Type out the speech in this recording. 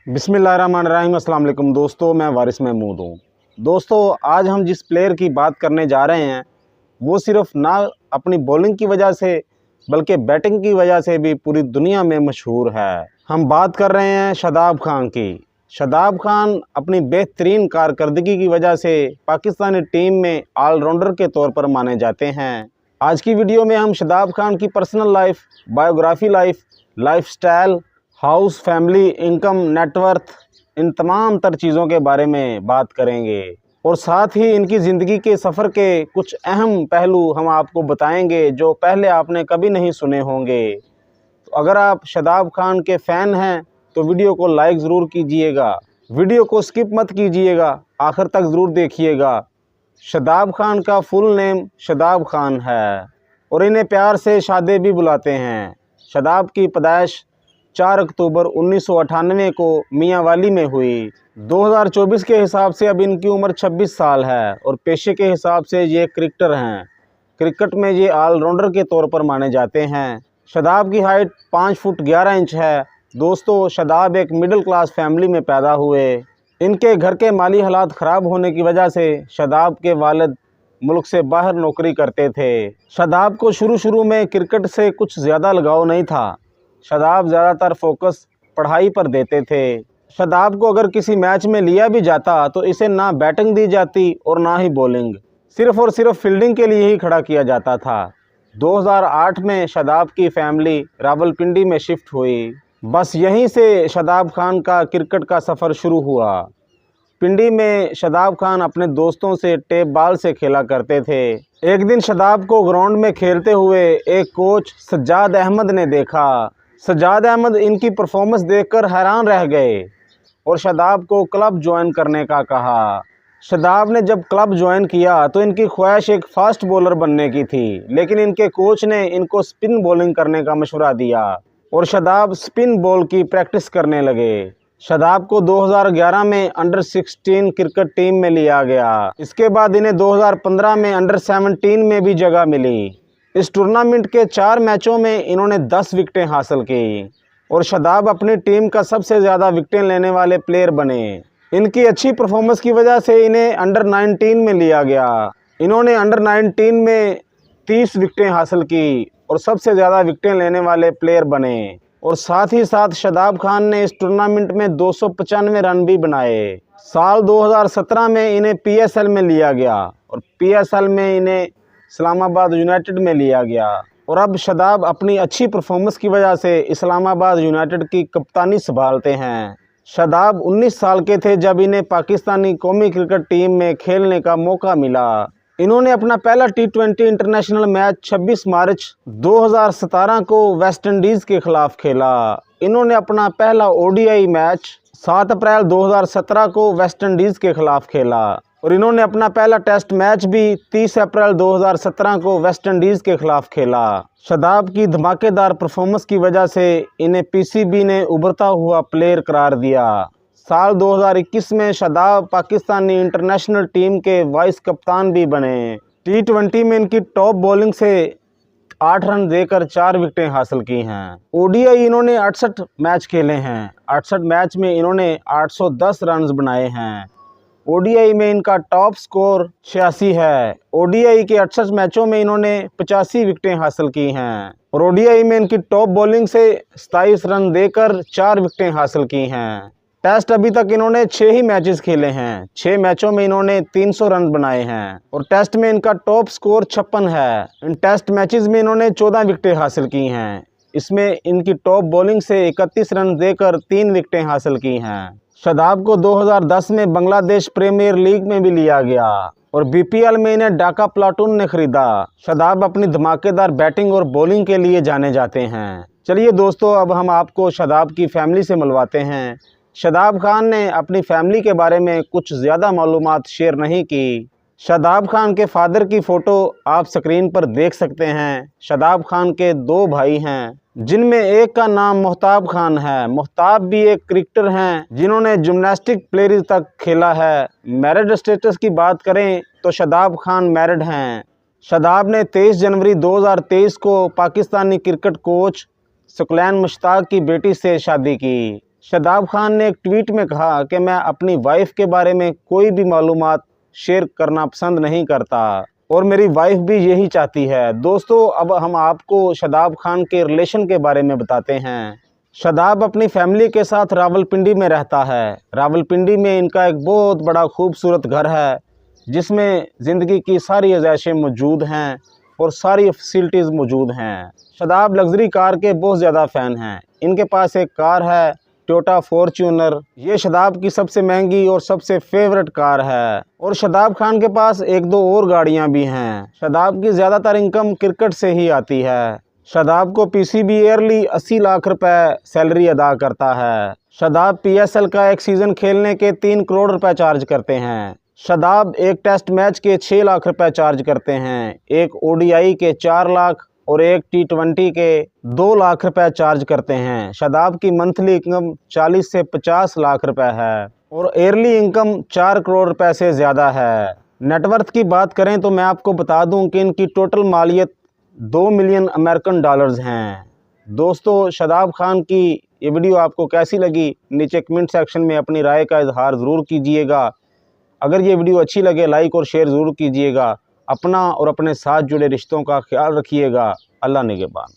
बिस्मिल्लाहिर्रहमानिर्रहीम। अस्सलाम वालेकुम दोस्तों, मैं वारिस महमूद हूँ। दोस्तों, आज हम जिस प्लेयर की बात करने जा रहे हैं वो सिर्फ ना अपनी बॉलिंग की वजह से बल्कि बैटिंग की वजह से भी पूरी दुनिया में मशहूर है। हम बात कर रहे हैं शादाब खान की। शादाब खान अपनी बेहतरीन कारकर्दगी की वजह से पाकिस्तानी टीम में ऑलराउंडर के तौर पर माने जाते हैं। आज की वीडियो में हम शादाब खान की personal life, biography lifestyle, house, family, income, net worth, इन तमाम तर चीज़ों के बारे में बात करेंगे और साथ ही इनकी ज़िंदगी के सफ़र के कुछ अहम पहलू हम आपको बताएंगे जो पहले आपने कभी नहीं सुने होंगे। तो अगर आप शादाब खान के फ़ैन हैं तो वीडियो को लाइक ज़रूर कीजिएगा, वीडियो को स्किप मत कीजिएगा, आखिर तक ज़रूर देखिएगा। शादाब खान का फुल नेम शादाब खान है और इन्हें प्यार से शादे भी बुलाते हैं। शादाब की पैदाइश 4 अक्टूबर 1998 को मियांवाली में हुई। 2024 के हिसाब से अब इनकी उम्र 26 साल है और पेशे के हिसाब से ये क्रिकेटर हैं। क्रिकेट में ये ऑलराउंडर के तौर पर माने जाते हैं। शादाब की हाइट 5 फुट 11 इंच है। दोस्तों, शादाब एक मिडिल क्लास फैमिली में पैदा हुए। इनके घर के माली हालात ख़राब होने की वजह से शादाब के वालिद मुल्क से बाहर नौकरी करते थे। शादाब को शुरू में क्रिकेट से कुछ ज़्यादा लगाव नहीं था। शादाब ज़्यादातर फोकस पढ़ाई पर देते थे। शादाब को अगर किसी मैच में लिया भी जाता तो इसे ना बैटिंग दी जाती और ना ही बॉलिंग, सिर्फ़ और सिर्फ फील्डिंग के लिए ही खड़ा किया जाता था। 2008 में शादाब की फैमिली रावलपिंडी में शिफ्ट हुई। बस यहीं से शादाब खान का क्रिकेट का सफ़र शुरू हुआ। पिंडी में शादाब खान अपने दोस्तों से टेप बॉल से खेला करते थे। एक दिन शादाब को ग्राउंड में खेलते हुए एक कोच सज्जाद अहमद ने देखा। सज्जाद अहमद इनकी परफॉर्मेंस देखकर हैरान रह गए और शादाब को क्लब ज्वाइन करने का कहा। शादाब ने जब क्लब ज्वाइन किया तो इनकी ख्वाहिश एक फास्ट बॉलर बनने की थी, लेकिन इनके कोच ने इनको स्पिन बॉलिंग करने का मशवरा दिया और शादाब स्पिन बॉल की प्रैक्टिस करने लगे। शादाब को 2011 में अंडर 16 क्रिकेट टीम में लिया गया। इसके बाद इन्हें 2015 में अंडर 17 में भी जगह मिली। इस टूर्नामेंट के 4 मैचों में इन्होंने 10 विकेटें हासिल की और शादाब अपनी टीम का सबसे ज़्यादा विकेटें लेने वाले प्लेयर बने। इनकी अच्छी परफॉर्मेंस की वजह से इन्हें अंडर 19 में लिया गया। इन्होंने अंडर 19 में 30 विकेटें हासिल की और सबसे ज़्यादा विकेटें लेने वाले प्लेयर बने। और साथ ही साथ शादाब खान ने इस टूर्नामेंट में 295 रन भी बनाए। साल 2017 में इन्हें पीएसएल में लिया गया और पीएसएल में इन्हें इस्लामाबाद यूनाइटेड में लिया गया और अब शादाब अपनी अच्छी परफॉर्मेंस की वजह से इस्लामाबाद यूनाइटेड की कप्तानी संभालते हैं। शादाब 19 साल के थे जब इन्हें पाकिस्तानी कौमी क्रिकेट टीम में खेलने का मौका मिला। इन्होंने अपना पहला T20 इंटरनेशनल मैच 26 मार्च 2017 को वेस्ट इंडीज़ के खिलाफ खेला। इन्होंने अपना पहला ODI मैच 7 अप्रैल 2017 को वेस्ट इंडीज़ के खिलाफ खेला और इन्होंने अपना पहला टेस्ट मैच भी 30 अप्रैल 2017 को वेस्ट इंडीज़ के खिलाफ खेला। शादाब की धमाकेदार परफॉर्मेंस की वजह से इन्हें PCB ने उभरता हुआ प्लेयर करार दिया। साल 2021 में शादाब पाकिस्तानी इंटरनेशनल टीम के वाइस कप्तान भी बने। T20 में इनकी टॉप बॉलिंग से 8 रन देकर 4 विकेटें हासिल की हैं। ODI इन्होंने 68 मैच खेले हैं। 68 मैच में इन्होंने 810 रन बनाए हैं। ODI में इनका टॉप स्कोर 86 है। ODI के 68 मैचों में इन्होंने 85 विकेटें हासिल की हैं और ODI में इनकी टॉप बॉलिंग से 27 रन देकर 4 विकेटें हासिल की हैं। टेस्ट अभी तक इन्होंने 6 ही मैचेस खेले हैं। 6 मैचों में इन्होंने 300 रन बनाए हैं और टेस्ट में इनका टॉप स्कोर 56 है। इन टेस्ट मैचेस में इन्होंने 14 विकेटें हासिल की हैं। इसमें इनकी टॉप बॉलिंग से 31 रन देकर 3 विकेटें हासिल की हैं। शादाब को 2010 में बांग्लादेश प्रीमियर लीग में भी लिया गया और BPL में इन्हें ढाका प्लाटून ने खरीदा। शादाब अपनी धमाकेदार बैटिंग और बॉलिंग के लिए जाने जाते हैं। चलिए दोस्तों, अब हम आपको शादाब की फैमिली से मिलवाते हैं। शादाब खान ने अपनी फैमिली के बारे में कुछ ज़्यादा मालूमात शेयर नहीं की। शादाब खान के फादर की फ़ोटो आप स्क्रीन पर देख सकते हैं। शादाब खान के 2 भाई हैं जिनमें एक का नाम मुहताब खान है। मुहताब भी एक क्रिकेटर हैं जिन्होंने जिम्नास्टिक प्लेयर तक खेला है। मैरिड स्टेटस की बात करें तो शादाब खान मैरिड हैं। शादाब ने 23 जनवरी 2023 को पाकिस्तानी क्रिकेट कोच सुकलैन मुश्ताक की बेटी से शादी की। शादाब खान ने एक ट्वीट में कहा कि मैं अपनी वाइफ के बारे में कोई भी मालूमात शेयर करना पसंद नहीं करता और मेरी वाइफ भी यही चाहती है। दोस्तों, अब हम आपको शादाब खान के रिलेशन के बारे में बताते हैं। शादाब अपनी फैमिली के साथ रावलपिंडी में रहता है। रावलपिंडी में इनका एक बहुत बड़ा खूबसूरत घर है जिसमें ज़िंदगी की सारी आज़ाइशें मौजूद हैं और सारी फैसिलिटीज़ मौजूद हैं। शादाब लग्जरी कार के बहुत ज़्यादा फ़ैन हैं। इनके पास एक कार है टोयोटा फॉर्च्यूनर। ये शादाब की सबसे महंगी और सबसे फेवरेट कार है। और शादाब खान के पास एक दो और गाड़ियां भी हैं। शादाब की ज़्यादातर इनकम क्रिकेट से ही आती है। शादाब को पीसीबी ईयरली 80 लाख रुपए सैलरी अदा करता है। शादाब पीएसएल का एक सीज़न खेलने के 3 करोड़ रुपए चार्ज करते हैं। शादाब एक टेस्ट मैच के 6 लाख रुपए चार्ज करते हैं। एक ओडीआई के 4 लाख और एक T20 के 2 लाख रुपए चार्ज करते हैं। शादाब की मंथली इनकम 40 से 50 लाख रुपए है और ईयरली इनकम 4 करोड़ रुपए से ज़्यादा है। नेटवर्थ की बात करें तो मैं आपको बता दूं कि इनकी टोटल मालियत 2 मिलियन अमेरिकन डॉलर्स हैं। दोस्तों, शादाब खान की ये वीडियो आपको कैसी लगी, नीचे कमेंट सेक्शन में अपनी राय का इजहार ज़रूर कीजिएगा। अगर ये वीडियो अच्छी लगे लाइक और शेयर ज़रूर कीजिएगा। अपना और अपने साथ जुड़े रिश्तों का ख्याल रखिएगा। अल्लाह निगहबान।